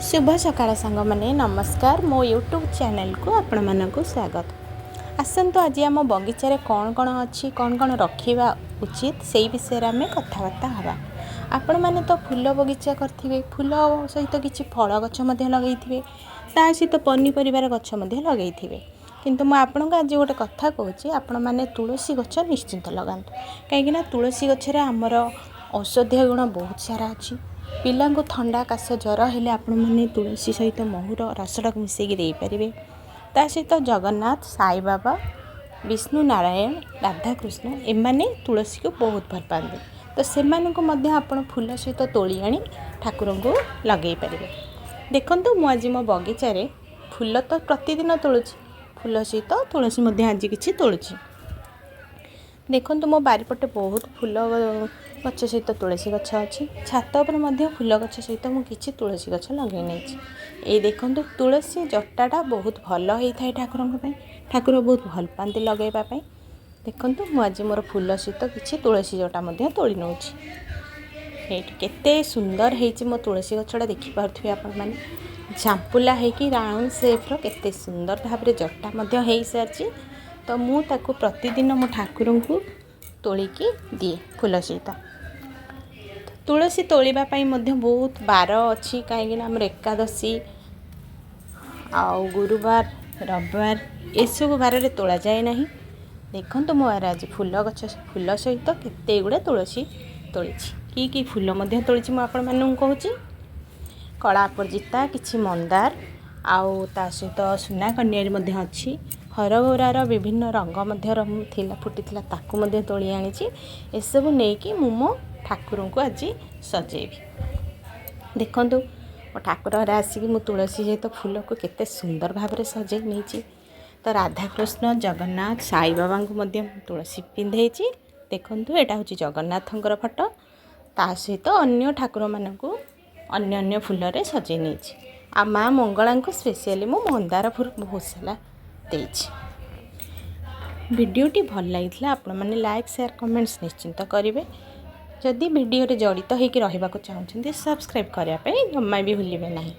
शुभ सकाळ सांग मैंने नमस्कार मो यूट्यूब चैनल को आपण मानक स्वागत। आसतु आज आम बगीचारे कौन कौन अच्छी कौन कौन रखा उचित से विषय आम कथबार्ता हवा। आपण मैंने तो फूल बगीचा करेंगे, फूल सहित किसी फल गछ लगे ता सहित पनीपरिवार गछ लगे किंतु मुझे आपन को आज गोटे कथा कहूँ, आपण मैंने तुलसी गछ निश्चिंत लगातु कहीं तुलसी गचर आमर औषधीय गुण बहुत सारा अच्छी। पिला को थंडा काश ज्वर हेले आपण मैंने तुलसी सहित महूर रसटा मिसेक दे पारे। ता सहित जगन्नाथ साई बाबा विष्णु नारायण राधाकृष्ण एमाने तुलसी को बहुत भल पाते, तो से आपण फूल सहित तोली आनी ठाकुर को लगे पारे। देखो मु आज मो बगीचारे फूल तो प्रतिदिन तोलुची, फूल सहित तुलसी आज किसी तोलुची। देखो मो बारीपटे बहुत फूल गछ सहित तुलसी गछ अच्छी, छात पर फूल गछ सहित मुझे तुलसी गछ लगे नहीं। ये देखो तुलसी जटाटा बहुत भल होता है ठाकुर, ठाकुर बहुत भल पाते लगेवाई। देखो मुझे मोर फूल सहित किसी तुलसी जटा तोड़ी नौ। केते सुंदर है मो तुलसी गछटा देखिपे आपण मैंने, झांपुला होकि राउंड सेप्र केते सुंदर भाव में जटा हो सारी। तो मुझे प्रतिदिन मो ठाकुर को तोलिकी दिए फूल सहित। तुलसी तोड़ापी बहुत बार अच्छी, कहीं आमर एकादशी आउ गुरुवार रविवार ये सब बार में तोड़ा जाए ना। देखो मो आज फूल गछ फूल सहित केते गुड़े तुलसी तोड़ी कि फूल तोड़ी मुझे कहूँ कला अपराजिता किसी मंदार आउ ता सहित सुना कन्यारी अच्छी, हरगौरार विभिन्न रंग थिला फुटी ताकू तोली आनी। एसबू नहीं कि मो ठाकुर को आज सजेबी। देखो मो ठाकुर आसिक मु तुलसी सहित फूल को केते सुंदर भाव में सजे नहीं। तो राधाकृष्ण जगन्नाथ साई बाबा को तुलसी पिंधे। देखो यहाँ हूँ जगन्नाथर फटो, ता सहित अन्य ठाकुर मानक अन्य फूल रे सजे नहीं। आ माँ मंगला को स्पेशली मु मंदार फूल बहुत सारा देछि। वीडियोटी भल लगी आपण मैंने लाइक शेयर कमेंट्स निश्चिंत करेंगे। जदि वीडियो रे जड़ित होकर रहिबा को चाहते सब्सक्राइब करने जमा भी भूलिए नहीं।